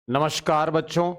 नमस्कार बच्चों।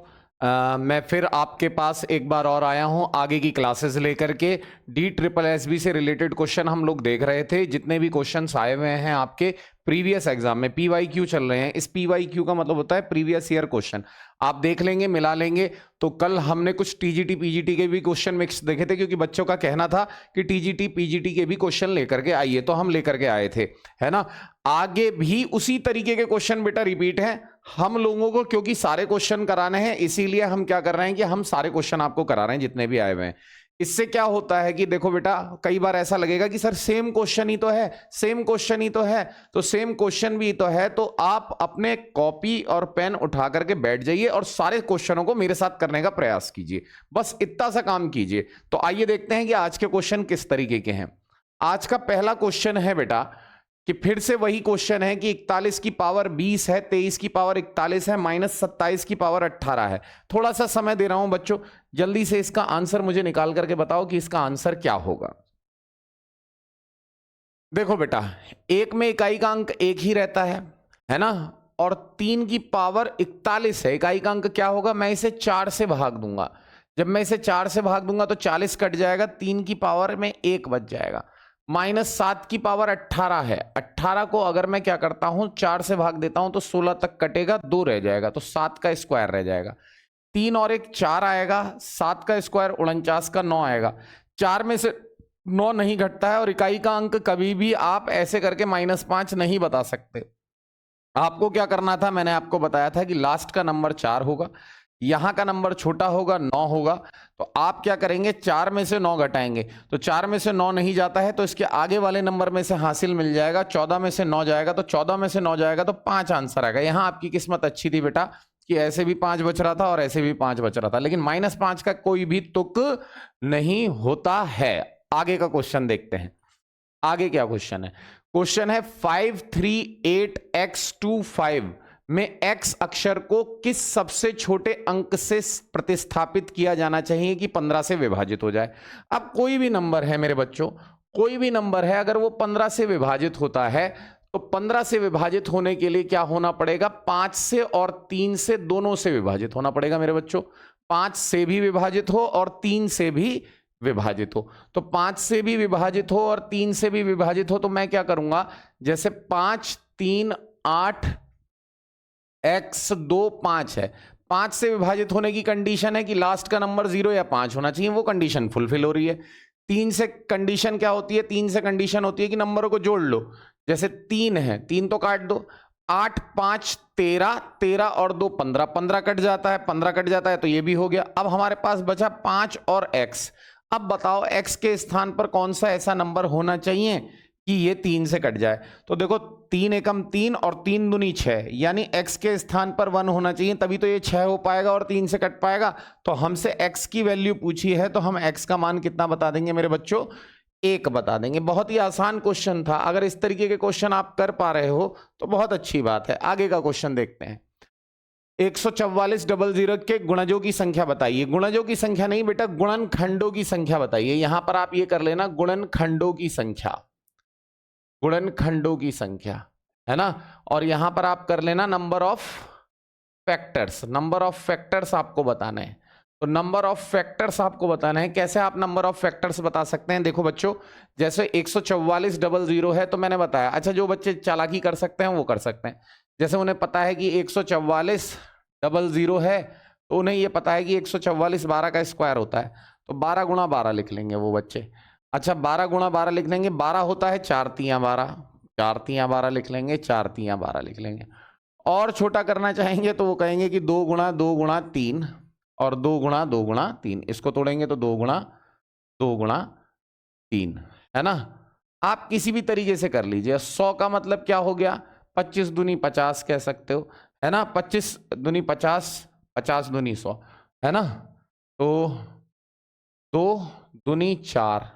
मैं फिर आपके पास एक बार और आया हूं आगे की क्लासेस लेकर के। DSSB से रिलेटेड क्वेश्चन हम लोग देख रहे थे। जितने भी क्वेश्चंस आए हुए हैं आपके प्रीवियस एग्जाम में, PYQ चल रहे हैं। इस PYQ का मतलब होता है प्रीवियस ईयर क्वेश्चन। आप देख लेंगे, मिला लेंगे। तो कल हमने कुछ TGT PGT के भी क्वेश्चन मिक्स देखे थे, क्योंकि बच्चों का कहना था कि TGT PGT के भी क्वेश्चन लेकर के आइए, तो हम लेकर के आए थे, है ना। आगे भी उसी तरीके के क्वेश्चन बेटा रिपीट हैं हम लोगों को, क्योंकि सारे क्वेश्चन कराने हैं। इसीलिए हम क्या कर रहे हैं कि हम सारे क्वेश्चन आपको करा रहे हैं जितने भी आए हुए हैं। इससे क्या होता है कि देखो बेटा, कई बार ऐसा लगेगा कि सर सेम क्वेश्चन ही तो है, सेम क्वेश्चन ही तो है। तो सेम क्वेश्चन भी तो है, तो आप अपने कॉपी और पेन उठा करके बैठ जाइए और सारे क्वेश्चनों को मेरे साथ करने का प्रयास कीजिए। बस इतना सा काम कीजिए। तो आइए देखते हैं कि आज के क्वेश्चन किस तरीके के हैं। आज का पहला क्वेश्चन है बेटा कि फिर से वही क्वेश्चन है कि 41 की पावर 20 है, 23 की पावर 41 है, -27 की पावर 18 है। थोड़ा सा समय दे रहा हूं बच्चों, जल्दी से इसका आंसर मुझे निकाल करके बताओ कि इसका आंसर क्या होगा। देखो बेटा, एक में इकाई का अंक एक ही रहता है ना। और 3 की पावर 41 है, इकाई का अंक क्या होगा? मैं इसे 4 से भाग दूंगा। जब मैं इसे 4 से भाग दूंगा तो 40 कट जाएगा, 3 की पावर में 1 बच जाएगा। -7 की पावर 18 है। 18 को अगर मैं क्या करता हूं, 4 से भाग देता हूं तो 16 तक कटेगा, 2 रह जाएगा, तो 7 का स्क्वायर रह जाएगा। 3 और 1 4 आएगा, 7 का स्क्वायर 49 का 9 आएगा। 4 में से 9 नहीं घटता है, और इकाई का अंक कभी भी आप ऐसे करके -5 नहीं बता सकते। आपको क्या करना था, मैंने आपको बताया था कि लास्ट का नंबर 4 होगा, यहां का नंबर छोटा होगा, 9 होगा। तो आप क्या करेंगे, 4 में से 9 घटाएंगे, तो 4 में से 9 नहीं जाता है, तो इसके आगे वाले नंबर में से हासिल मिल जाएगा। 14 में से 9 जाएगा, तो 14 में से 9 जाएगा तो 5 आंसर आएगा। यहां आपकी किस्मत अच्छी थी बेटा कि ऐसे भी 5 बच रहा था और ऐसे भी 5 बच रहा था, लेकिन -5 का कोई भी तुक नहीं होता है। आगे का क्वेश्चन देखते हैं। आगे क्या क्वेश्चन है? क्वेश्चन है 538x25 में x अक्षर को किस सबसे छोटे अंक से प्रतिस्थापित किया जाना चाहिए कि 15 से विभाजित हो जाए। अब कोई भी नंबर है मेरे बच्चों, कोई भी नंबर है, अगर वो 15 से विभाजित होता है तो 15 से विभाजित होने के लिए क्या होना पड़ेगा? 5 से और 3 से, दोनों से विभाजित होना पड़ेगा मेरे बच्चों। 5 से भी विभाजित हो और 3 से भी विभाजित हो। तो 5 से भी विभाजित हो और 3 से भी विभाजित हो, तो मैं क्या करूंगा, जैसे 5 3 8 x2 5 है। 5 से विभाजित होने की कंडीशन है कि लास्ट का नंबर 0 या 5 होना चाहिए, वो कंडीशन फुलफिल हो रही है। 3 से कंडीशन क्या होती है? 3 से कंडीशन होती है कि नंबरों को जोड़ लो। जैसे 3 है, 3 तो काट दो। 8 5 13, 13 और 2 15, 15 कट जाता है, 15 कट जाता है, तो ये भी हो गया। अब हमारे पास बचा 5 और x। अब बताओ x के स्थान पर कौन सा ऐसा नंबर होना चाहिए कि ये 3 से कट जाए। तो देखो 3 एकम 3 और 3 दूनी 6, यानी x के स्थान पर 1 होना चाहिए, तभी तो ये 6 हो पाएगा और 3 से कट पाएगा। तो हमसे x की वैल्यू पूछी है, तो हम x का मान कितना बता देंगे मेरे बच्चों? 1 बता देंगे। बहुत ही आसान क्वेश्चन था। अगर इस तरीके के क्वेश्चन आप कर पा रहे हो तो बहुत अच्छी बात है। आगे का क्वेश्चन देखते हैं। 14400 के गुणजों की संख्या बताइए। गुणजों की संख्या नहीं बेटा, गुणनखंडों की संख्या बताइए। यहां पर आप ये कर लेना, गुणनखंडों की संख्या, गुणनखंडों की संख्या, है ना। और यहां पर आप कर लेना number of factors. Number of factors आपको बताना है। तो नंबर ऑफ फैक्टर्स आपको बताना है। कैसे आप नंबर ऑफ फैक्टर्स बता सकते हैं? देखो बच्चों, जैसे 14400 है, तो मैंने बताया, अच्छा जो बच्चे चालाकी कर सकते हैं वो कर सकते हैं। जैसे उन्हें पता है कि 14400 है, तो उन्हें ये पता है कि 144 12 का स्क्वायर होता है, तो 12 गुणा 12 लिख लेंगे वो बच्चे। अच्छा 12 गुणा 12 लिख लेंगे, 12 होता है 4 तियां 12, 4 तियां 12 लिख लेंगे, 4 तियां 12 लिख लेंगे। और छोटा करना चाहेंगे तो वो कहेंगे कि 2 गुणा 2 गुणा 3 और 2 गुणा 2 गुणा 3, इसको तोड़ेंगे तो 2 गुणा 2 गुणा 3, है ना। आप किसी भी तरीके से कर लीजिए। 100 का मतलब क्या हो गया? 25 दूनी 50 कह सकते हो, है ना। 25 दूनी 50, 50 दूनी 100, है ना। तो 2 दूनी 4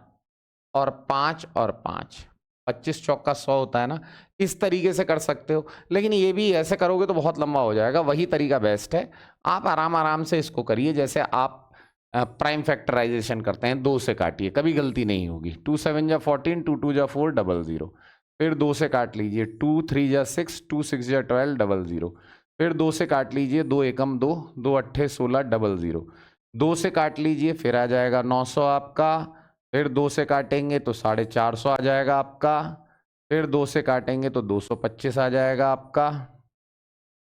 और 5 और 5, 25 चौका 100 होता है ना। इस तरीके से कर सकते हो, लेकिन ये भी ऐसे करोगे तो बहुत लंबा हो जाएगा। वही तरीका बेस्ट है, आप आराम आराम से इसको करिए। जैसे आप प्राइम फैक्टराइजेशन करते हैं, 2 से काटिए, कभी गलती नहीं होगी। 2 7 जा 14, 2 2 जा 4 00, फिर 2 से काट लीजिए। 2 3 जा 6, 2 6 जा 12 00, फिर 2 से काट लीजिए, 2 एकम 2, 2 अट्ठे 16 डबल 0, 2 से काट लीजिए, फिर आ जाएगा 900 आपका, फिर 2 से काटेंगे तो 450 आ जाएगा आपका, फिर 2 से काटेंगे तो 225 आ जाएगा आपका,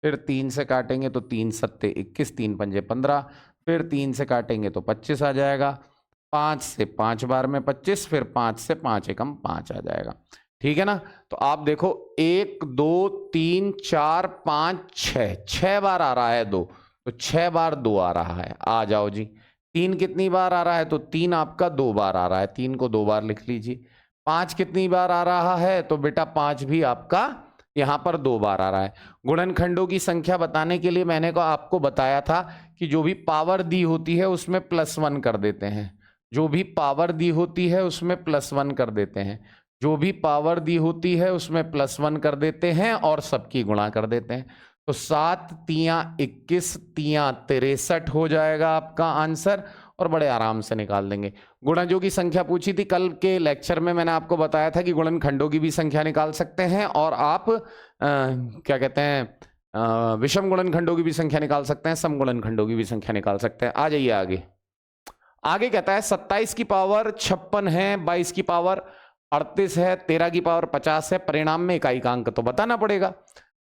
फिर 3 से काटेंगे तो 3 सत्ते 21, 3 पंजे 15, फिर 3 से काटेंगे तो 25 आ जाएगा, 5 से 5 बार में 25, फिर 5 से 5 एकम 5 आ जाएगा। ठीक है ना। तो आप देखो 1 2 3 4 5 6, 6 बार आ रहा है 2, तो 6 बार 2 आ रहा है। आ जाओ जी। 3 कितनी बार आ रहा है, तो 3 आपका 2 बार आ रहा है, 3 को 2 बार लिख लीजिए। 5 कितनी बार आ रहा है, तो बेटा 5 भी आपका यहां पर 2 बार आ रहा है। गुणनखंडों की संख्या बताने के लिए मैंने आपको बताया था कि जो भी पावर दी होती है उसमें +1 कर देते हैं, जो भी पावर दी होती है उसमें +1 कर देते हैं, जो भी पावर दी होती है उसमें +1 कर देते हैं और सबकी गुणा कर देते हैं। तो 7 तियां 21 तियां 63 हो जाएगा आपका आंसर, और बड़े आराम से निकाल देंगे। गुणजों की संख्या पूछी थी कल के लेक्चर में, मैंने आपको बताया था कि गुणनखंडों की भी संख्या निकाल सकते हैं और आप क्या कहते हैं विषम गुणनखंडों की भी संख्या निकाल सकते हैं, सम गुणनखंडों की भी संख्या निकाल सकते हैं। आ जाइए आगे। आगे कहता है 27 की पावर 56 है, 22 की पावर 38 है, 13 की पावर 50 है, परिणाम में इकाई का अंक तो बताना पड़ेगा।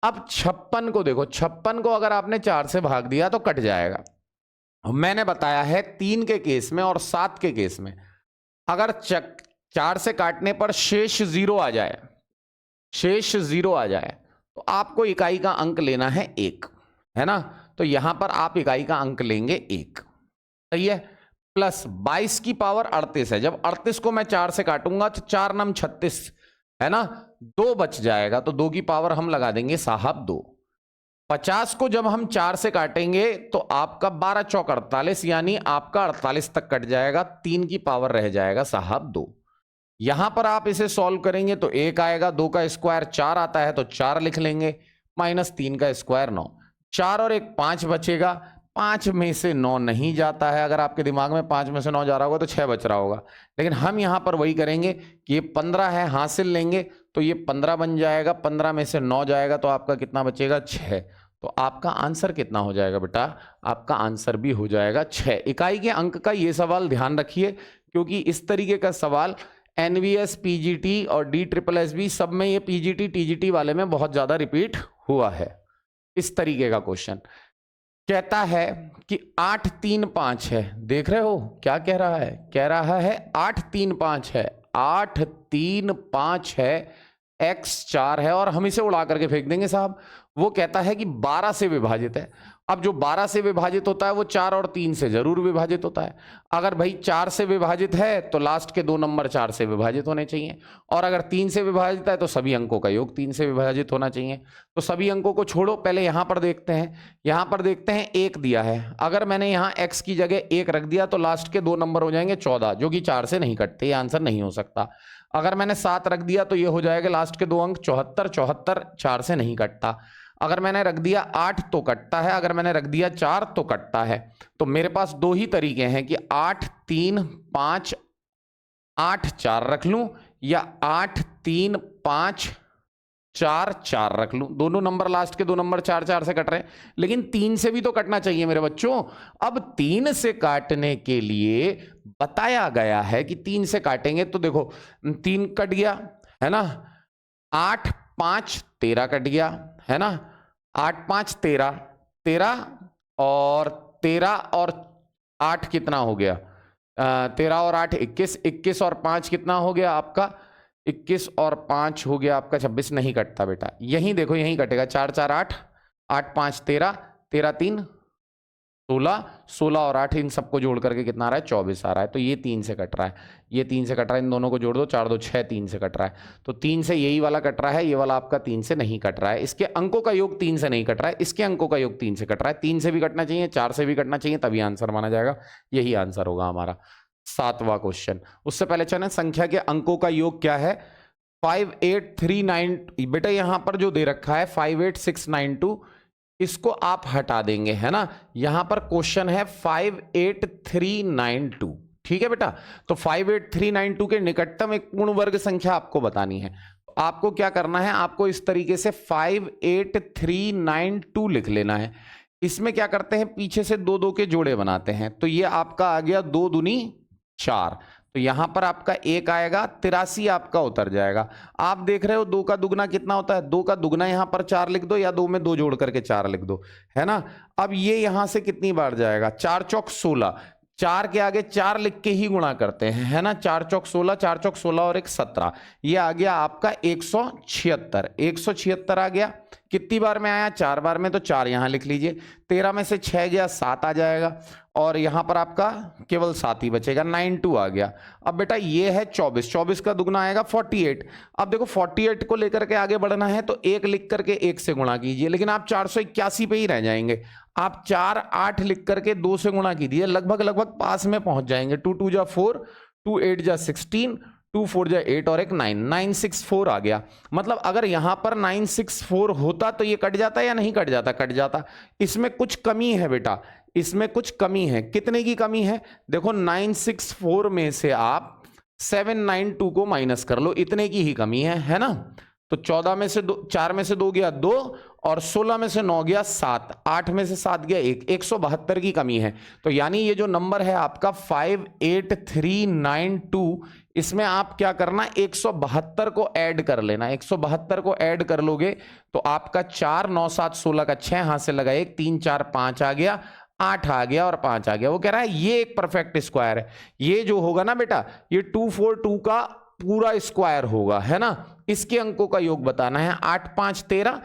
अब 56 को देखो, 56 को अगर आपने 4 से भाग दिया तो कट जाएगा। मैंने बताया है 3 के केस में और 7 के केस में अगर 4 से काटने पर शेष 0 आ जाए, शेष 0 आ जाए तो आपको इकाई का अंक लेना है 1, है ना। तो यहां पर आप इकाई का अंक लेंगे 1, सही है। प्लस 22 की पावर 38 है, जब 38 को मैं 4 से काटूंगा तो 4 नम 36, है ना, 2 बच जाएगा, तो 2 की पावर हम लगा देंगे साहब 2। 50 को जब हम 4 से काटेंगे तो आपका 12 चौक 48, यानी आपका 48 तक कट जाएगा, 3 की पावर रह जाएगा साहब 2। यहां पर आप इसे सॉल्व करेंगे तो 1 आएगा, 2 का स्क्वायर 4 आता है तो 4 लिख लेंगे, -3 का स्क्वायर 9, 4 और 1 5 बचेगा, 5 में से 9 नहीं जाता है। अगर आपके दिमाग में 5 में से 9 जा रहा होगा तो 6 बच रहा होगा, लेकिन हम यहां पर वही करेंगे कि ये 15 है, हासिल लेंगे तो ये 15 बन जाएगा, 15 में से 9 जाएगा तो आपका कितना बचेगा 6। तो आपका आंसर कितना हो जाएगा बेटा, आपका आंसर भी हो जाएगा 6। इकाई के अंक का ये सवाल ध्यान रखिए, क्योंकि इस तरीके का सवाल एनवीएस, पीजीटी और DSSB सब में, ये पीजीटी टीजीटी वाले में बहुत ज्यादा रिपीट हुआ है। इस तरीके का क्वेश्चन कहता है कि 8 3 5 है, देख रहे हो क्या कह रहा है, कह रहा है 8 3 5 है, 8 3 5 है, x 4 है, और हम इसे उड़ा करके फेंक देंगे साहब। वो कहता है कि 12 से विभाजित है। अब जो 12 से विभाजित होता है वो 4 और 3 से जरूर विभाजित होता है। अगर भाई 4 से विभाजित है तो लास्ट के 2 नंबर 4 से विभाजित होने चाहिए, और अगर 3 से विभाजित है तो सभी अंकों का योग 3 से विभाजित होना चाहिए। तो सभी अंकों को छोड़ो, पहले यहां पर देखते हैं। यहां पर देखते हैं 1 दिया है, अगर मैंने यहां x की जगह 1 रख दिया तो लास्ट के 2 नंबर हो जाएंगे 14, जो कि 4 से नहीं कटते, ये आंसर नहीं हो सकता। अगर मैंने 7 रख दिया तो ये हो जाएगा लास्ट के 2 अंक 74, 74 4 से नहीं कटता। अगर मैंने रख दिया 8 तो कटता है, अगर मैंने रख दिया 4 तो कटता है। तो मेरे पास 2 ही तरीके हैं कि 8 3 5 8 4 रख लूं, या 8 3 5 4 4 रख लूं। दोनों नंबर, लास्ट के 2 नंबर 4 4 से कट रहे हैं, लेकिन 3 से भी तो कटना चाहिए मेरे बच्चों। अब 3 से काटने के लिए बताया गया है कि 3 से काटेंगे तो देखो 3 कट गया, है ना, 8 5 13 कट गया, है ना, 8 5 13, 13 और 13 और 8 कितना हो गया, 13 और 8 21, 21 और 5 कितना हो गया आपका, 21 और 5 हो गया आपका 26। नहीं कटता बेटा, यहीं देखो यहीं कटेगा, 4 4 8, 8 5 13, 13 3 16, 16 और 8 इन सबको जोड़ करके कितना आ रहा है 24 आ रहा है। तो ये 3 से कट रहा है, ये 3 से कट रहा है, इन दोनों को जोड़ दो, 4 2 6, 3 से कट रहा है। तो 3 से यही वाला कट रहा है, ये वाला आपका 3 से नहीं कट रहा है। इसके अंकों का योग 3 से नहीं कट रहा है, इसके अंकों का योग 3 से कट रहा है। 3 से भी कटना चाहिए, 4 से भी कटना चाहिए, तभी आंसर माना जाएगा। यही आंसर होगा हमारा 7वां क्वेश्चन। उससे पहले चलें, संख्या के अंकों का योग क्या है, 58392। बेटा यहां पर जो दे रखा है 58692, इसको आप हटा देंगे, है ना। यहां पर क्वेश्चन है 58392, ठीक है बेटा। तो 58392 के निकटतम एक पूर्ण वर्ग संख्या आपको बतानी है। तो आपको क्या करना है, आपको इस तरीके से 58392 लिख लेना है। इसमें क्या करते हैं, पीछे से दो दो के जोड़े बनाते हैं, तो ये आपका आ गया 2 दूनी 4, तो यहां पर आपका 1 आएगा, 83 आपका उतर जाएगा। आप देख रहे हो 2 का दुगना कितना होता है, 2 का दुगना यहां पर 4 लिख दो, या 2 में 2 जोड़ करके 4 लिख दो, है ना। अब ये यहां से कितनी बार जाएगा, 4 चौक 16, 4 के आगे 4 लिख के ही गुणा करते हैं, है ना। 4 चौक 16, 4 चौक 16 और 1 17, ये आ गया आपका 176। 176 आ गया, कितनी बार में आया, 4 बार में, तो 4 यहां लिख लीजिए। 13 में से 6 गया, 7 आ जाएगा, और यहां पर आपका केवल 7 ही बचेगा, 92 आ गया। अब बेटा ये है 24, 24 का दुगना आएगा 48। अब देखो 48 को लेकर के आगे बढ़ना है तो 1 लिख करके 1 से गुणा कीजिए, लेकिन आप 481 पे ही रह जाएंगे। आप 4 8 लिख करके 2 से गुणा कीजिए, लगभग लगभग पास में पहुंच जाएंगे। 2 2 जा 4, 2 8 जा 16, 2 4 जा 8 और एक 9, 964 आ गया। मतलब अगर यहां पर 964 होता तो ये कट जाता या नहीं कट जाता, कट जाता। इसमें कुछ कमी है बेटा, इसमें कुछ कमी है। कितने की कमी है, देखो 964 में से आप 792 को माइनस कर लो, इतने की ही कमी है ना। तो 14 में से 4 में से 2 गया 2, और 16 में से 9 गया 7, 8 में से 7 गया 1, 172 की कमी है। तो यानी ये जो नंबर है आपका 58392, इसमें आप क्या करना, 172 को ऐड कर लेना। 172 को ऐड कर लोगे तो आपका 4 9 7 16 का 6 हाथ से लगा 1, 3 4 5 आ गया, 8 आ गया और 5 आ गया। वो कह रहा है ये एक परफेक्ट स्क्वायर है। ये जो होगा ना बेटा, ये 242 का पूरा स्क्वायर होगा, है ना। इसके अंकों का योग बताना है। 8 5 13,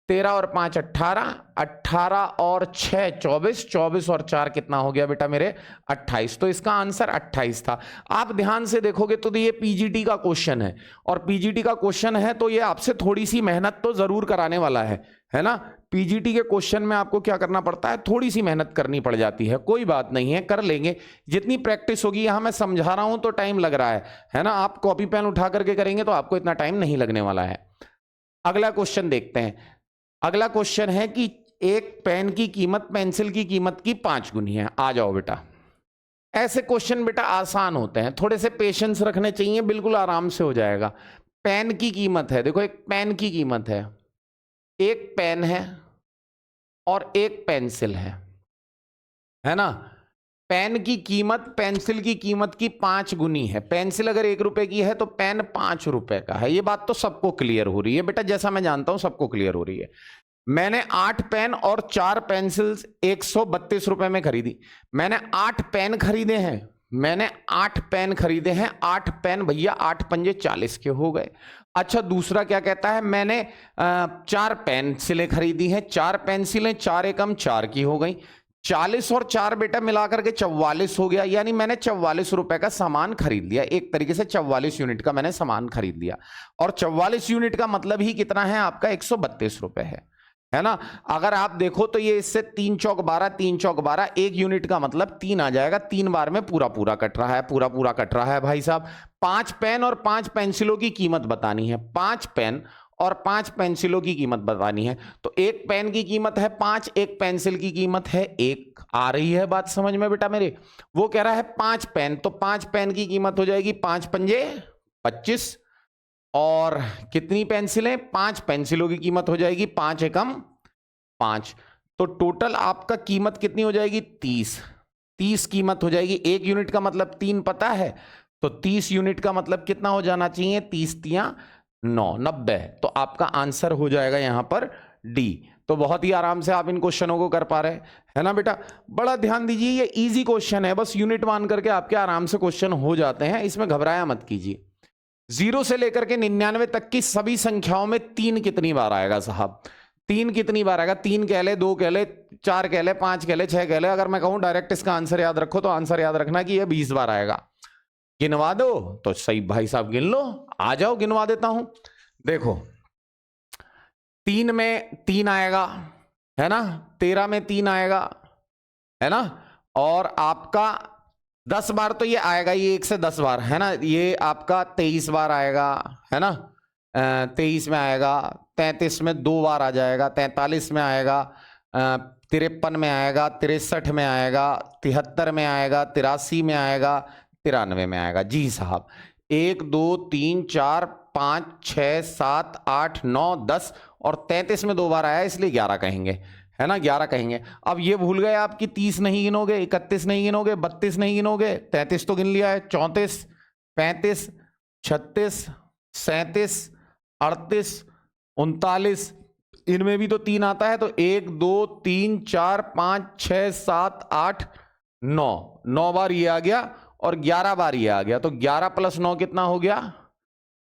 13 और 5 18, 18 और 6 24, 24 और 4 कितना हो गया बेटा मेरे, 28। तो इसका आंसर 28 था। आप ध्यान से देखोगे तो ये पीजीटी का क्वेश्चन है, और पीजीटी का क्वेश्चन है तो ये आपसे थोड़ी सी मेहनत तो जरूर कराने वाला है ना। पीजीटी के क्वेश्चन में आपको क्या करना पड़ता है, थोड़ी सी मेहनत करनी पड़ जाती है। कोई बात नहीं है, कर लेंगे, जितनी प्रैक्टिस होगी। यहां मैं समझा रहा हूं तो टाइम लग रहा है ना। आप कॉपी पेन उठा करके करेंगे तो आपको इतना टाइम नहीं लगने वाला है। अगला क्वेश्चन देखते हैं। अगला क्वेश्चन है कि एक पेन की कीमत पेंसिल की कीमत की 5 गुनी है। आ जाओ बेटा, ऐसे क्वेश्चन बेटा आसान होते हैं, थोड़े से पेशेंस रखने चाहिए, बिल्कुल आराम से हो जाएगा। पेन की कीमत है, देखो एक पेन की कीमत है, एक पेन है और एक पेंसिल है ना। पेन की कीमत पेंसिल की कीमत की 5 गुनी है। पेंसिल अगर 1 रुपए की है तो पेन 5 रुपए का है। ये बात तो सबको क्लियर हो रही है बेटा, जैसा मैं जानता हूं सबको क्लियर हो रही है। मैंने 8 पेन और 4 पेंसिल्स 132 रुपए में खरीदी। मैंने 8 पेन खरीदे हैं, मैंने 8 पेन खरीदे हैं। 8 पेन भैया 8 पंजे 40 के हो गए। अच्छा, दूसरा क्या कहता है, मैंने 4 पेंसिलें खरीदी हैं। 4 पेंसिलें 4 एकम 4 की हो गई। 40 और 4 बेटा मिलाकर के 44 हो गया। यानी मैंने 44 रुपए का सामान खरीद लिया। एक तरीके से 44 यूनिट का मैंने सामान खरीद लिया। और 44 यूनिट का मतलब ही कितना है आपका, 132 रुपए है ना। अगर आप देखो तो ये इससे 3 चौक 12, 3 चौक 12, 1 यूनिट का मतलब 3 आ जाएगा। 3 बार में पूरा पूरा कट रहा है, पूरा पूरा कट रहा है भाई साहब। 5 पेन और 5 पेंसिलों की कीमत बतानी है। 5 पेन और 5 पेंसिलों की कीमत बतानी है। तो एक पेन की कीमत है 5, एक पेंसिल की कीमत है 1। आ रही है बात समझ में बेटा मेरे। वो कह रहा है 5 पेन, तो 5 पेन की कीमत हो जाएगी 5 पंजे 25, और कितनी पेंसिलें, 5 पेंसिलों की कीमत हो जाएगी 5 एकम 5। तो टोटल आपका कीमत कितनी हो जाएगी, 30 कीमत हो जाएगी। 1 यूनिट का मतलब 3 पता है, तो 30 यूनिट का मतलब कितना हो जाना चाहिए, 30 तियां 9, 90। तो आपका आंसर हो जाएगा यहां पर डी। तो बहुत ही आराम से आप इन क्वेश्चनों को कर पा रहे हैं ना बेटा। बड़ा ध्यान दीजिए, ये इजी क्वेश्चन है, बस यूनिट मान करके आपके आराम से क्वेश्चन हो जाते हैं, इसमें घबराया मत कीजिए। 0 से लेकर के 99 तक की सभी संख्याओं में 3 कितनी बार आएगा साहब, 3 कितनी बार आएगा। 3 कह ले, 2 कह ले, 4 कह ले, 5 कह ले, 6 कह ले। अगर मैं कहूं डायरेक्ट इसका आंसर याद रखो, तो आंसर याद रखना कि ये 20 बार आएगा। गिनवा दो तो सही भाई साहब, गिन लो। आ जाओ गिनवा देता हूं। देखो 3 में 3 आएगा, है ना। 13 में 3 आएगा, है ना। और आपका 10 बार तो ये आएगा, ये 1 से 10 बार, है ना। ये आपका 23 बार आएगा, है ना। 23 में आएगा, 33 में 2 बार आ जाएगा, 43 में आएगा, 53 में आएगा, 63 में आएगा, 73 में आएगा, 83 में आएगा, 93 में आएगा। जी साहब, 1 2 3 4 5 6 7 8 9 10 और 33 में 2 बार आया इसलिए 11 कहेंगे, है ना, 11 कहेंगे। अब ये भूल गए आप कि 30 नहीं गिनोगे, 31 नहीं गिनोगे, 32 नहीं गिनोगे, 33 तो गिन लिया है, 34 35 36 37 38 39, इनमें भी तो 3 आता है, तो 1 2 3 4 5 6 7 8 9, 9 बार ये आ गया और 11 बार ये आ गया, तो 11 प्लस 9 कितना हो गया,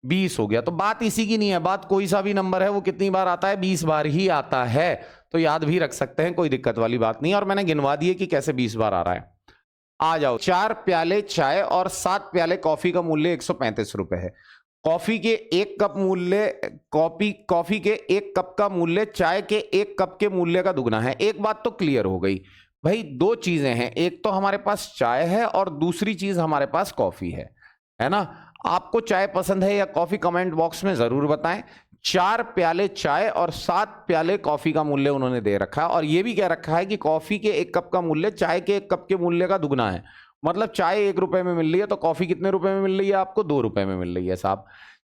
20 हो गया। तो बात इसी की नहीं है, बात कोई सा भी नंबर है वो कितनी बार आता है, 20 बार ही आता है, तो याद भी रख सकते हैं, कोई दिक्कत वाली बात नहीं। और मैंने गिनवा दिए कि कैसे 20 बार आ रहा है। आ जाओ, 4 प्याले चाय और 7 प्याले कॉफी का मूल्य 135 रुपए है। कॉफी के 1 कप मूल्य कॉफी के 1 कप का मूल्य चाय के 1 कप के मूल्य का दुगना है। एक बात तो क्लियर हो गई भाई, 2 चीजें हैं, एक तो हमारे पास चाय है और दूसरी चीज हमारे पास कॉफी है ना। आपको चाय पसंद है या कॉफी, कमेंट बॉक्स में जरूर बताएं। 4 प्याले चाय और 7 प्याले कॉफी का मूल्य उन्होंने दे रखा है, और यह भी कह रखा है कि कॉफी के 1 कप का मूल्य चाय के 1 कप के मूल्य का दुगना है। मतलब चाय 1 रुपए में मिल रही है तो कॉफी कितने रुपए में मिल रही है आपको, 2 रुपए में मिल रही है साहब।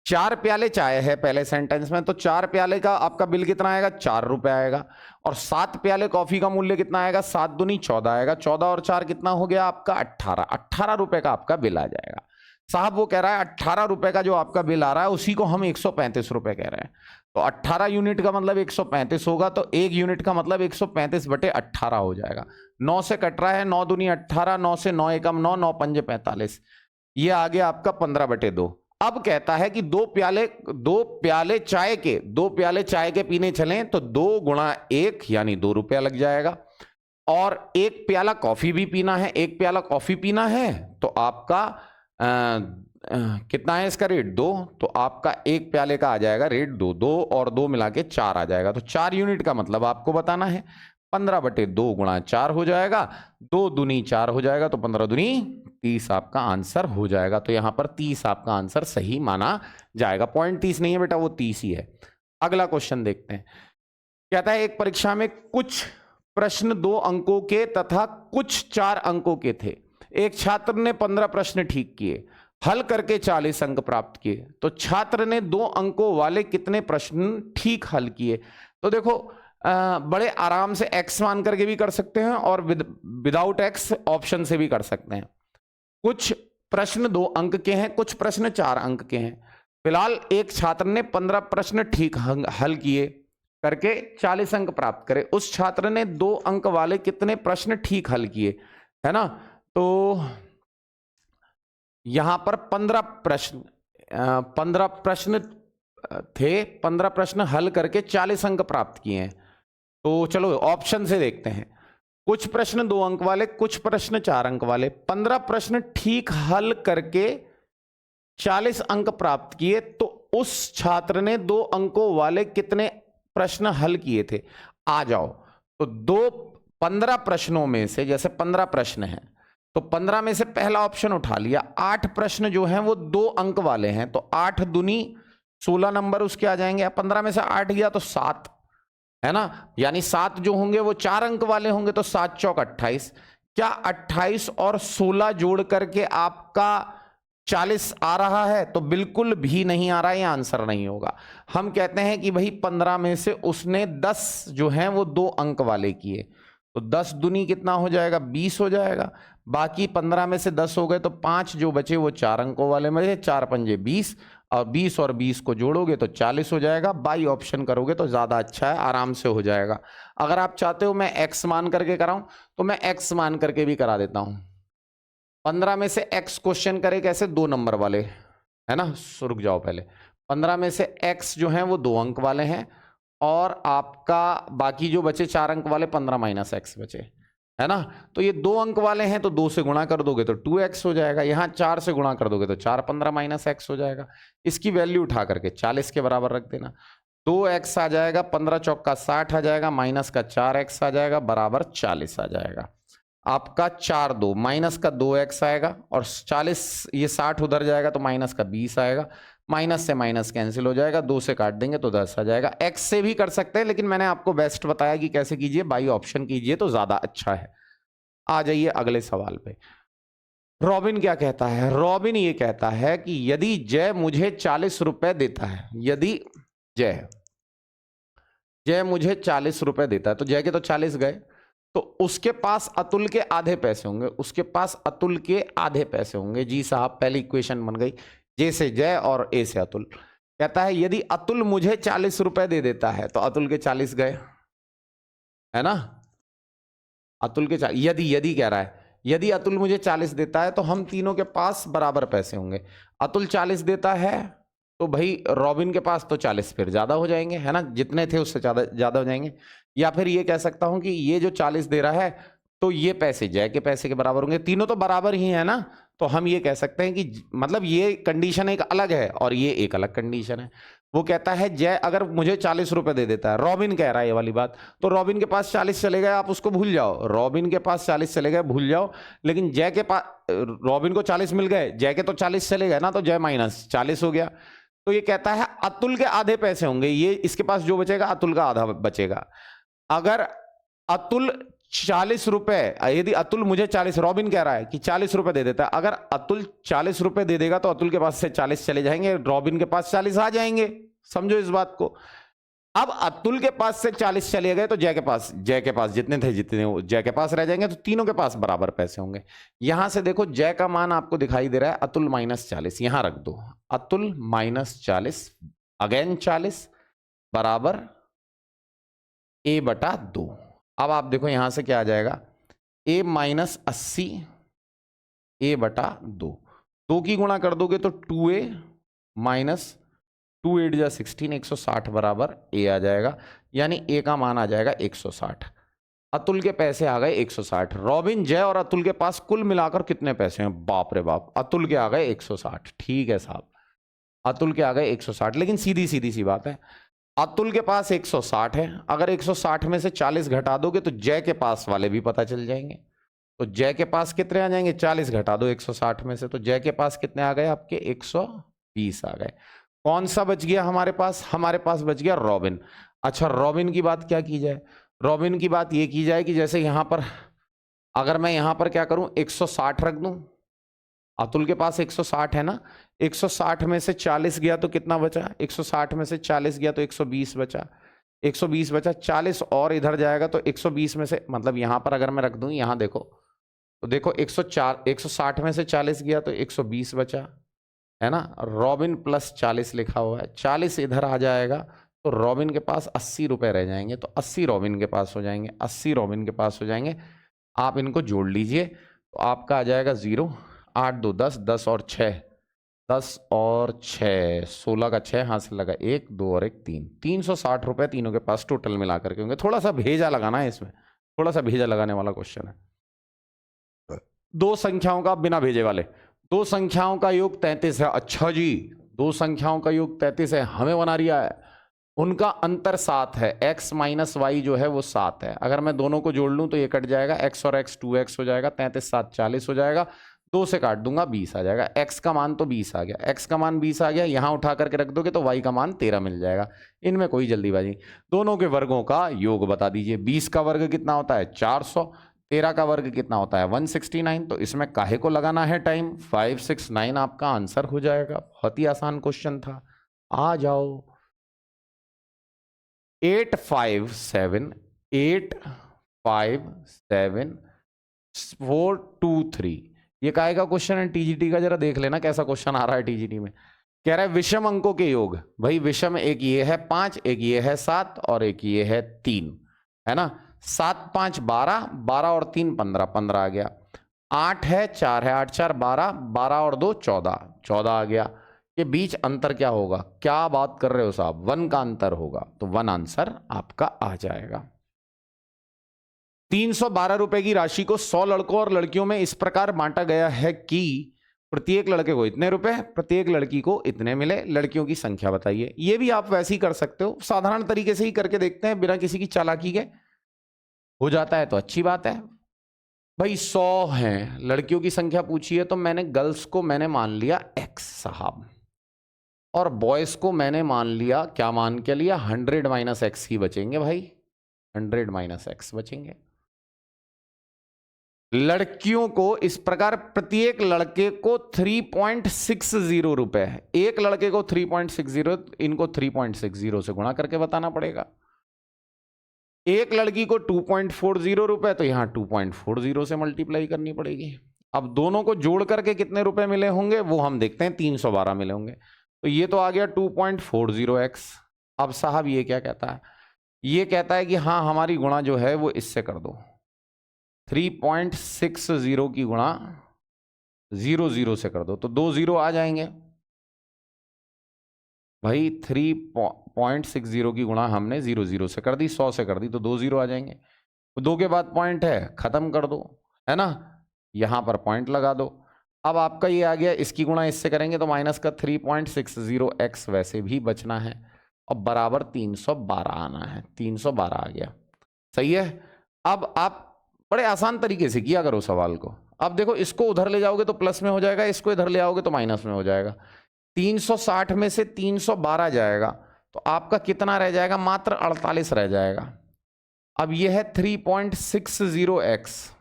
4 प्याले चाय है पहले सेंटेंस में, तो 4 प्याले का आपका बिल कितना आएगा, 4 रुपए आएगा। और 7 प्याले कॉफी का मूल्य कितना आएगा, 7 दूनी 14 आएगा। 14 और 4 कितना हो गया आपका, 18। 18 रुपए का आपका बिल आ जाएगा साहब। वो कह रहा है 18 रुपए का जो आपका बिल आ रहा है उसी को हम 135 रुपए कह रहे हैं। तो 18 यूनिट का मतलब 135 होगा, तो 1 यूनिट का मतलब 135 बटे 18 हो जाएगा। 9 से कट रहा है, 9 दूनी 18, 9 से 9 एकम 9, 9 पंजे 45, ये आ गया आपका 15 बटे 2। अब कहता है कि 2 प्याले चाय के पीने चलें तो 2 गुणा 1 यानी 2 रुपया लग जाएगा। और 1 प्याला कॉफी भी पीना है, 1 प्याला कॉफी पीना है तो आपका कितना है इसका रेट, 2, तो आपका 1 प्याले का आ जाएगा रेट 2। 2 और 2 मिला के 4 आ जाएगा। तो 4 यूनिट का मतलब आपको बताना है, 15 बटे 2 गुणा 4 हो जाएगा, 2 दूनी 4 हो जाएगा, तो 15 दूनी 30 आपका आंसर हो जाएगा। तो यहां पर 30 आपका आंसर सही माना जाएगा। पॉइंट 30 नहीं है बेटा, वो 30 ही है। अगला क्वेश्चन देखते हैं। कहता है एक परीक्षा में कुछ प्रश्न 2 अंकों के तथा कुछ 4 अंकों के थे। एक छात्र ने 15 प्रश्न ठीक किए, हल करके 40 अंक प्राप्त किए, तो छात्र ने 2 अंकों वाले कितने प्रश्न ठीक हल किए। तो देखो बड़े आराम से x मान करके भी कर सकते हैं और विदाउट x ऑप्शन से भी कर सकते हैं। कुछ प्रश्न 2 अंक के हैं, कुछ प्रश्न 4 अंक के हैं। फिलहाल एक छात्र ने 15 प्रश्न ठीक हल किए करके 40 अंक प्राप्त करे। उस छात्र ने 2 अंक वाले कितने प्रश्न ठीक हल किए, है ना। तो यहां पर 15 प्रश्न थे, 15 प्रश्न हल करके 40 अंक प्राप्त किए हैं। तो चलो ऑप्शन से देखते हैं। कुछ प्रश्न 2 अंक वाले, कुछ प्रश्न 4 अंक वाले। 15 प्रश्न ठीक हल करके 40 अंक प्राप्त किए, तो उस छात्र ने 2 अंकों वाले कितने प्रश्न हल किए थे। आ जाओ, तो 15 प्रश्नों में से, जैसे 15 प्रश्न हैं तो 15 में से पहला ऑप्शन उठा लिया। 8 प्रश्न जो हैं वो 2 अंक वाले हैं, तो 8 दूनी 16 नंबर उसके आ जाएंगे। 15 में से 8 गया तो 7, है ना, यानी 7 जो होंगे वो 4 अंक वाले होंगे, तो 7 चौक 28। क्या 28 और 16 जोड़ करके आपका 40 आ रहा है? तो बिल्कुल भी नहीं आ रहा है, ये आंसर नहीं होगा। हम कहते हैं कि भाई 15 में से उसने 10 जो हैं वो 2 अंक वाले किए, तो 10 दूनी कितना हो जाएगा, 20 हो जाएगा। बाकी 15 में से 10 हो गए तो 5 जो बचे वो 4 अंकों वाले में, 4 पंजे 20, और 20 और 20 को जोड़ोगे तो 40 हो जाएगा। बाई ऑप्शन करोगे तो ज्यादा अच्छा है, आराम से हो जाएगा। अगर आप चाहते हो मैं x मान करके कराऊं तो मैं x मान करके भी करा देता हूं। 15 में से x क्वेश्चन करे कैसे, 2 नंबर वाले, है ना। रुक जाओ, पहले 15 में से x जो है वो 2 अंक वाले हैं, और आपका बाकी जो बचे 4 अंक वाले 15 माइनस x बचे, है ना। तो ये 2 अंक वाले हैं, तो 2 से गुणा कर दोगे तो 2x हो जाएगा। यहां 4 से गुणा कर दोगे तो 4 15 माइनस x हो जाएगा। इसकी वैल्यू उठा करके 40 के बराबर रख देना। 2x आ जाएगा, 15 चौका 60 आ जाएगा, माइनस का 4x आ जाएगा, बराबर 40 आ जाएगा। आपका 4 2 माइनस का 2x आएगा, और 40 ये 60 उधर जाएगा तो माइनस का 20 आएगा। माइनस से माइनस कैंसिल हो जाएगा, 2 से काट देंगे तो 10 आ जाएगा। x से भी कर सकते हैं, लेकिन मैंने आपको बेस्ट बताया कि कैसे कीजिए, बाई ऑप्शन कीजिए तो ज्यादा अच्छा है। आ जाइए अगले सवाल पे। रॉबिन क्या कहता है? रॉबिन ये कहता है कि यदि जय मुझे 40 रुपए देता है, यदि जय मुझे 40 रुपए देता है, तो जय के तो 40 गए, तो उसके पास अतुल के आधे पैसे होंगे, उसके पास अतुल के आधे पैसे होंगे। जी साहब, पहली इक्वेशन बन गई, जे से जय और ए से अतुल। कहता है यदि अतुल मुझे 40 रुपए दे देता है, तो अतुल के 40 गए, है ना? अतुल के यदि कह रहा है, यदि अतुल मुझे 40 देता है तो हम तीनों के पास बराबर पैसे होंगे। अतुल 40 देता है तो भाई रॉबिन के पास तो 40 फिर ज्यादा हो जाएंगे, है ना? जितने थे उससे ज्यादा हो जाएंगे। या फिर ये कह सकता हूं कि ये जो 40 दे रहा है तो ये पैसे जय के पैसे के बराबर होंगे, तीनों तो बराबर ही है ना। तो हम ये कह सकते हैं कि मतलब ये कंडीशन एक अलग है और ये एक अलग कंडीशन है। वो कहता है जय अगर मुझे 40 रुपए दे देता है, रॉबिन कह रहा है ये वाली बात, तो रॉबिन के पास 40 चले गए, आप उसको भूल जाओ, रॉबिन के पास 40 चले गए, भूल जाओ। लेकिन जय के पास, रॉबिन को 40 मिल गए, जय के तो 40 चले गए ना, तो जय माइनस 40 हो गया। तो ये कहता है अतुल के आधे पैसे होंगे, ये इसके पास जो बचेगा अतुल का आधा बचेगा। अगर अतुल 40 रुपए, यदि अतुल मुझे 40, रॉबिन कह रहा है कि 40 रुपए दे देता है, अगर अतुल 40 रुपए दे देगा तो अतुल के पास से 40 चले जाएंगे, रॉबिन के पास 40 आ जाएंगे। समझो इस बात को। अब अतुल के पास से 40 चले गए तो जय के पास जितने थे जितने जय के पास रह जाएंगे, तो तीनों के पास बराबर पैसे होंगे। यहां से देखो जय का मान आपको दिखाई दे रहा है, अतुल -40 यहां रख दो, अतुल -40 अगेन 40 बराबर a/2। अब आप देखो यहां से क्या आ जाएगा, a -80 a/2, 2 की गुणा कर दोगे तो 2a माइनस 2 8 जा 16, 160 बराबर a आ जाएगा, यानी a का मान आ जाएगा 160। अतुल के पैसे आ गए 160। रॉबिन, जय और अतुल के पास कुल मिलाकर कितने पैसे हैं? बाप रे बाप, अतुल के आ गए 160। ठीक है साहब, अतुल के आ गए 160। लेकिन सीधी सीधी सी बात है, अतुल के पास 160 है, अगर 160 में से 40 घटा दोगे तो जय के पास वाले भी पता चल जाएंगे। तो जय के पास कितने आ जाएंगे? 40 घटा दो 160 में से, तो जय के पास कितने आ गए आपके? 120 आ गए। कौन सा बच गया हमारे पास? हमारे पास बच गया रॉबिन। अच्छा, रॉबिन की बात क्या की जाए? रॉबिन की बात ये की जाए कि जैसे यहां पर, अगर मैं यहां पर क्या करूं, 160 रख दूं, अतुल के पास 160 है ना, 160 में से 40 गया तो कितना बचा? 160 में से 40 गया तो 120 बचा, 120 बचा, 40 और इधर जाएगा तो 120 में से, मतलब यहां पर अगर मैं रख दूं, यहां देखो तो देखो 160 में से 40 गया तो 120 बचा, है ना? रॉबिन +40 लिखा हुआ है, 40 इधर आ जाएगा तो रॉबिन के पास 80 रुपए रह जाएंगे, तो 80 रॉबिन के पास हो जाएंगे, 80 रॉबिन के पास हो जाएंगे। आप इनको जोड़ लीजिए तो आपका आ जाएगा 0, 8 2 10, 10 और 6, 10 और 6 16 का 6 हाथ से लगा, 1 2 और 1 3, 360 रुपए तीनों के पास टोटल मिला करके होंगे। थोड़ा सा भेजा लगाना है इसमें, थोड़ा सा भेजा लगाने वाला क्वेश्चन है। दो संख्याओं का, बिना भेजे वाले, दो संख्याओं का योग 33 है। अच्छा जी, दो संख्याओं का योग 33 है, हमें बना रिया है, उनका अंतर 7 है, x - y जो है वो 7 है। अगर मैं दोनों को जोड़ लूं तो ये कट जाएगा, x और x 2x हो जाएगा, 33 7 40 हो जाएगा, 2 से काट दूंगा 20 आ जाएगा। x का मान तो 20 आ गया, x का मान 20 आ गया, यहां उठा करके रख दोगे तो y का मान 13 मिल जाएगा। इनमें कोई जल्दीबाजी। दोनों के वर्गों का योग बता दीजिए। 20 का वर्ग कितना होता है? 400। 13 का वर्ग कितना होता है? 169। तो इसमें काहे को लगाना है टाइम? 569 आपका आंसर हो जाएगा। बहुत ही आसान क्वेश्चन था। आ जाओ। 857 ये काहे का क्वेश्चन है? टीजीटी का। जरा देख लेना कैसा क्वेश्चन आ रहा है टीजीटी में। कह रहा है विषम अंकों के योग। भाई विषम, एक ये है 5, एक ये है 7 और एक ये है 3, है ना? 7 5 12, 12 और 3 15, 15 आ गया। 8 है 4 है, 8 4 12, 12 और 2 14, 14 आ गया। के बीच अंतर क्या होगा? क्या बात कर रहे हो साहब? 1 का अंतर होगा, तो 1 आंसर आपका आ जाएगा। 312 रुपए की राशि को 100 लड़कों और लड़कियों में इस प्रकार बांटा गया है कि प्रत्येक लड़के को इतने रुपए, प्रत्येक लड़की को इतने मिले। लड़कियों की संख्या बताइए। ये भी आप वैसे ही कर सकते हो, साधारण तरीके से ही करके देखते हैं, बिना किसी की चालाकी के। हो जाता है तो अच्छी बात है। भाई 100 हैं, लड़कियों की संख्या पूछी है, तो मैंने गर्ल्स को मैंने मान लिया x साहब, और बॉयज को मैंने मान लिया, क्या मान के लिया? 100 - x ही बचेंगे भाई, 100 - x बचेंगे। लड़कियों को इस प्रकार प्रत्येक लड़के को 3.60 रुपए है, एक लड़के को 3.60, इनको 3.60 से गुणा करके बताना पड़ेगा। एक लड़की को 2.40 रुपए, तो यहां 2.40 से मल्टीप्लाई करनी पड़ेगी। अब दोनों को जोड़ करके कितने रुपए मिले होंगे वो हम देखते हैं, 312 मिले होंगे। तो ये तो आ गया 2.40x। अब साहब ये क्या कहता है, ये कहता है कि हाँ हमारी गुणा जो है वो इससे कर दो, 3.60 की गुणा 00 से कर दो, तो 2 0 आ जाएंगे भाई। 3.60 की गुणा हमने 00 से कर दी, 100 से कर दी, तो 2 0 आ जाएंगे। तो 2 के बाद पॉइंट है, खत्म कर दो, है ना, यहां पर पॉइंट लगा दो। अब आपका ये आ गया, इसकी गुणा इससे करेंगे तो माइनस का 3.60x वैसे भी बचना है, और बराबर 312 आना है, 312 आ गया। सही है। अब आप बड़े आसान तरीके से किया करो सवाल को। अब देखो, इसको उधर ले जाओगे तो प्लस में हो जाएगा, इसको इधर ले आओगे तो माइनस में हो जाएगा। 360 में से 312 जाएगा तो आपका कितना रह जाएगा, मात्र 48 रह जाएगा। अब यह है 3.60x,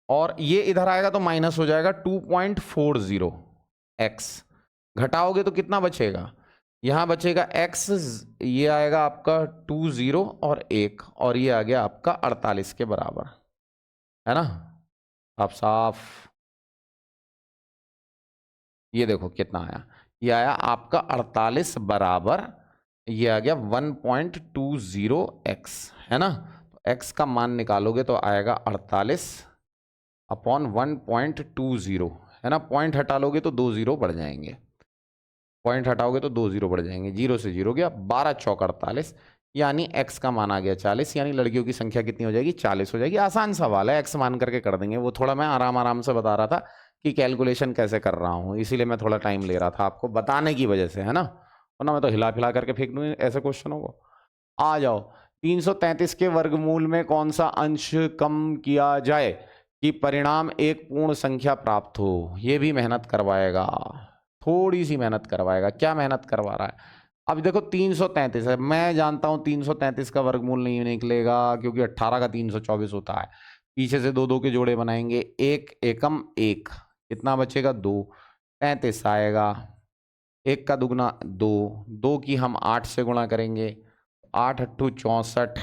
और ये इधर आएगा तो माइनस हो जाएगा 2.40x। घटाओगे तो कितना बचेगा, यहां बचेगा x, ये आएगा आपका 2 0 और 1, और ये आ गया आपका 48 के बराबर, है ना। आप साफ ये देखो कितना आया, ये आया आपका 48 बराबर, ये आ गया 1.20x, है ना। तो x का मान निकालोगे तो आएगा 48 अपॉन 1.20, है ना। पॉइंट हटा लोगे तो 2 0 बढ़ जाएंगे, पॉइंट हटाओगे तो 2 0 बढ़ जाएंगे, 0 से 0 गया, 12 चौक 48, यानी x का मान आ गया 40, यानी लड़कियों की संख्या कितनी हो जाएगी, 40 हो जाएगी। आसान सवाल है, x मान करके कर देंगे। वो थोड़ा मैं आराम से बता रहा था कि कैलकुलेशन कैसे कर रहा हूँ, इसीलिए मैं थोड़ा टाइम ले रहा था आपको बताने की वजह से, है ना, वरना मैं तो हिला फिला करके फेंक दूँ ऐसे क्वेश्चनों को। आ जाओ, 333 के वर्गमूल में कौन सा अंश कम किया जाए कि परिणाम एक पूर्ण संख्या प्राप्त हो। ये भी मेहनत करवाएगा, थोड़ी सी मेहनत करवाएगा। क्या मेहनत करवा रहा है, अब देखो 333 है, मैं जानता हूं 333 का वर्गमूल नहीं निकलेगा, क्योंकि 18 का 324 होता है। पीछे से 2 2 के जोड़े बनाएंगे, 1 एकम 1, कितना बचेगा 2, 33 आएगा। 1 का दुगना 2, 2 की हम 8 से गुणा करेंगे, 8 अट्ठू 64,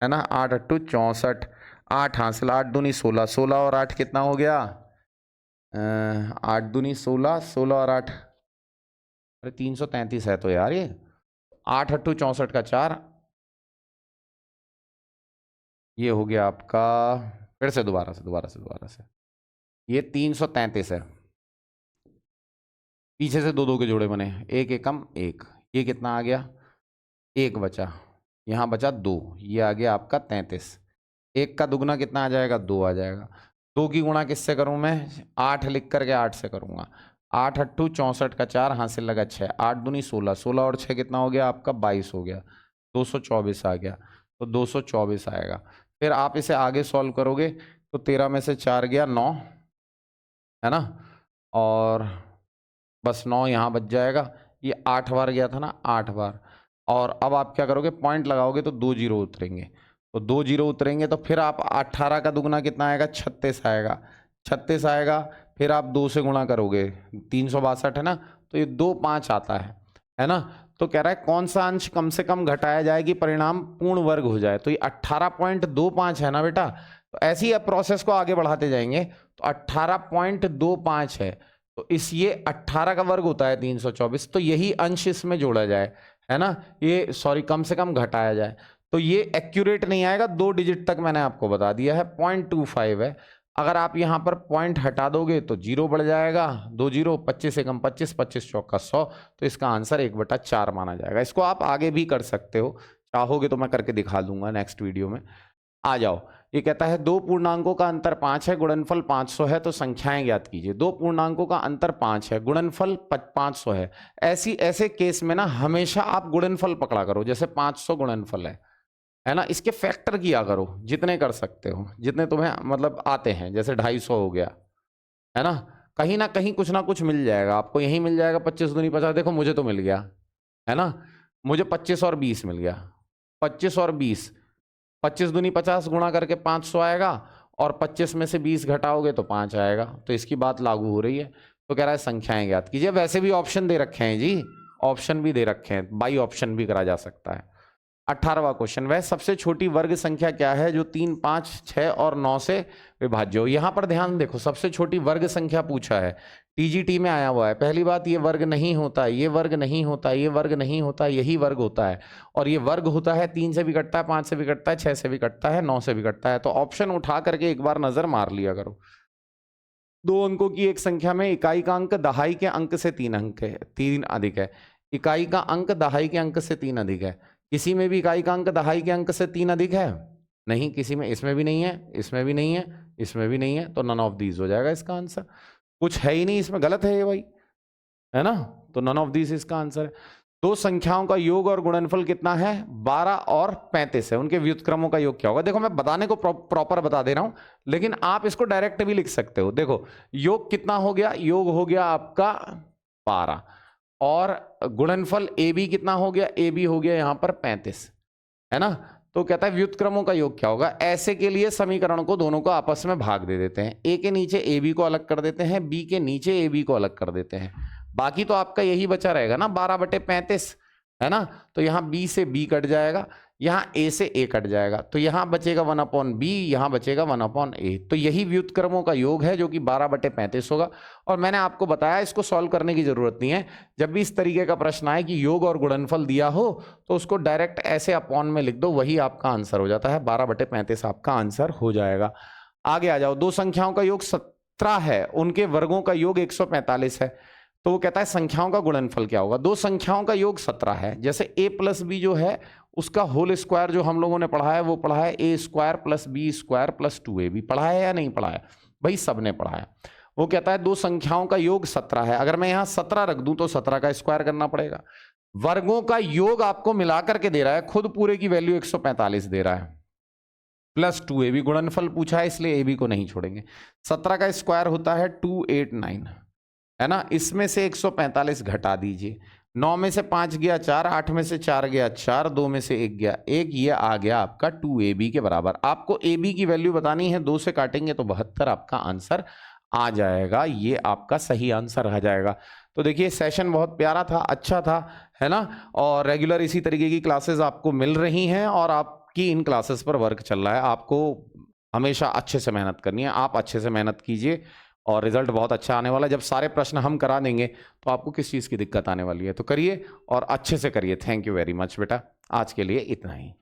है ना, 8 अट्ठू 64, 8 हासिल, 8 दूनी 16, 16 और 8 कितना हो गया, 8 दूनी 16, 16 और 8, अरे 333 है तो यार ये, 8 अट्ठू 64 का 4, ये हो गया आपका, फिर से दोबारा से ये 333 है। पीछे से 2 2 के जोड़े बने, 1 एकम 1, ये कितना आ गया, 1 बचा, यहाँ बचा 2, ये आ गया आपका 33। 1 का दुगना कितना आ जाएगा, 2 आ जाएगा। 2 की गुणा किससे करूं मैं, 8 लिख करके 8 से करूंगा, 8 अट्ठू 64 का 4 हासिल लगा 6, 8 दूनी 16, 16 और 6 कितना हो गया आपका 22 हो गया, 224 आ गया, तो 224 आएगा। फिर आप इसे आगे सॉल्व करोगे तो 13 में से 4 गया 9, है ना, और बस 9 यहाँ बच जाएगा। ये 8 बार गया था ना, 8 बार। और अब आप क्या करोगे, पॉइंट लगाओगे तो 2 0 उतरेंगे, तो 2 0 उतरेंगे तो फिर आप 18 का दुगना कितना आएगा, 36 आएगा, 36 आएगा। फिर आप 2 से गुणा करोगे, 362 है ना, तो ये 2 5 आता है ना। तो कह रहा है कौन सा अंश कम से कम घटाया जाए कि परिणाम पूर्ण वर्ग हो जाए, तो ये 18.25 है ना बेटा। तो ऐसी अब प्रोसेस को आगे बढ़ाते जाएंगे, तो 18.25 है, तो इस ये 18 का वर्ग होता है 324, तो यही अंश इसमें जोड़ा जाए, है ना, ये सॉरी कम से कम घटाया जाए। तो ये एक्यूरेट नहीं आएगा, 2 डिजिट तक मैंने आपको बता दिया है, 0.25 है। अगर आप यहां पर पॉइंट हटा दोगे तो 0 बढ़ जाएगा, 2 0, 25 एकम 25, 25 चौका 100, तो इसका आंसर 1/4 माना जाएगा। इसको आप आगे भी कर सकते हो, चाहोगे तो मैं करके दिखा दूंगा नेक्स्ट वीडियो में। आ जाओ, ये कहता है 2 पूर्णांकों का अंतर 5 है, गुणनफल 500 है, तो संख्याएं ज्ञात कीजिए। 2 पूर्णांकों का अंतर 5 है, गुणनफल 500 है। ऐसे केस में ना हमेशा आप गुणनफल पकड़ा करो, जैसे 500 गुणनफल है ना, इसके फैक्टर किया करो, जितने कर सकते हो, जितने तुम्हें मतलब आते हैं, जैसे 250 हो गया, है ना कहीं कुछ ना कुछ मिल जाएगा आपको, यही मिल जाएगा 25 दूनी 50, देखो मुझे तो मिल गया, है ना, मुझे 25 और 20 मिल गया, 25 और 20, 25 दूनी 50 गुणा करके 500 आएगा, और 25 में से 20 घटाओगे तो 5 आएगा, तो इसकी बात लागू हो रही है। तो कह रहा है संख्याएं ज्ञात कीजिए। वैसे भी ऑप्शन दे रखे हैं जी, ऑप्शन भी दे रखे हैं, बाई ऑप्शन भी करा जा सकता है। 18वां क्वेश्चन, वह सबसे छोटी वर्ग संख्या क्या है जो 3, 5, 6 और 9 से विभाज्य हो। यहां पर ध्यान देखो, सबसे छोटी वर्ग संख्या पूछा है, टीजीटी में आया हुआ है। पहली बात, ये वर्ग नहीं होता, ये वर्ग नहीं होता, ये वर्ग नहीं होता, यही वर्ग होता है। और ये वर्ग होता है 3 से भी कटता है, 5 से भी कटता है, 6 से भी कटता है, 9 से भी कटता है। तो ऑप्शन उठा करके एक बार नजर मार लिया करो। 2 अंकों की एक संख्या में इकाई का अंक दहाई के अंक से 3 अधिक है। इकाई का अंक दहाई के अंक से 3 अधिक है। किसी में भी इकाई का अंक दहाई के अंक से 3 अधिक है? नहीं, किसी में, इसमें भी नहीं है, इसमें भी नहीं है, इसमें भी नहीं है, तो नन ऑफ दीज हो जाएगा इसका आंसर। कुछ है ही नहीं इसमें, गलत है ये भाई, है ना? तो नन ऑफ दीज इसका आंसर है। 2 संख्याओं का योग और गुणनफल कितना है? 12 और 35 है। उनके व्युत्क्रमों का योग क्या होगा? देखो मैं बताने को प्रॉपर बता दे रहा हूं, लेकिन आप इसको डायरेक्ट भी लिख सकते हो। देखो योग कितना हो गया? योग हो गया आपका 12, और गुणनफल ए बी कितना हो गया? ए बी हो गया यहां पर 35, है ना? तो कहता है व्युत्क्रमों का योग क्या होगा? ऐसे के लिए समीकरण को दोनों को आपस में भाग दे देते हैं। ए के नीचे ए बी को अलग कर देते हैं, बी के नीचे ए बी को अलग कर देते हैं। बाकी तो आपका यही बचा रहेगा ना, 12/35, है ना? तो यहां बी से बी कट जाएगा, यहां ए से ए कट जाएगा, तो यहां बचेगा 1/b, यहां बचेगा 1/a। तो यही व्युत्क्रमों का योग है जो कि 12/35 होगा। और मैंने आपको बताया इसको सॉल्व करने की जरूरत नहीं है। जब भी इस तरीके का प्रश्न आए कि योग और गुणनफल दिया हो तो उसको डायरेक्ट ऐसे अपॉन में लिख दो, वही आपका आंसर हो जाता है। 12/35 आपका आंसर हो जाएगा। आगे आ जाओ। 2 संख्याओं का योग 17 है, उनके वर्गों का योग 145 है। तो वो कहता है संख्याओं का गुणनफल क्या होगा? 2 संख्याओं का योग 17 है, जैसे a प्लस बी जो है उसका होल स्क्वायर जो हम लोगों ने पढ़ा है वो पढ़ा है a square plus B square plus 2ab। पढ़ा है या नहीं पढ़ा है भाई? सबने पढ़ा है। वो कहता है 2 संख्याओं का योग 17 है। अगर मैं यहां 17 रख दूं तो 17 का स्क्वायर करना पड़ेगा। वर्गों का योग आपको मिलाकर के दे रहा है, खुद पूरे की वैल्यू 145 दे रहा है, प्लस 2ab। गुणनफल पूछा है इसलिए ab को नहीं छोड़ेंगे। 17 का स्क्वायर होता है 289, है ना? इसमें से 145 घटा दीजिए। 9 में से 5 गया 4, 8 में से 4 गया 4, 2 में से 1 गया 1, ये आ गया आपका 2ab के बराबर। आपको ab की वैल्यू बतानी है, 2 से काटेंगे तो 72 आपका आंसर आ जाएगा। ये आपका सही आंसर आ जाएगा। तो देखिए सेशन बहुत प्यारा था, अच्छा था, है ना? और रेगुलर इसी तरीके की क्लासेस आपको मिल रही हैं और आपकी इन क्लासेस पर वर्क चल रहा है। आपको हमेशा अच्छे से मेहनत करनी है, आप अच्छे से मेहनत कीजिए और रिजल्ट बहुत अच्छा आने वाला है। जब सारे प्रश्न हम करा देंगे तो आपको किस चीज़ की दिक्कत आने वाली है? तो करिए और अच्छे से करिए। थैंक यू वेरी मच बेटा, आज के लिए इतना ही।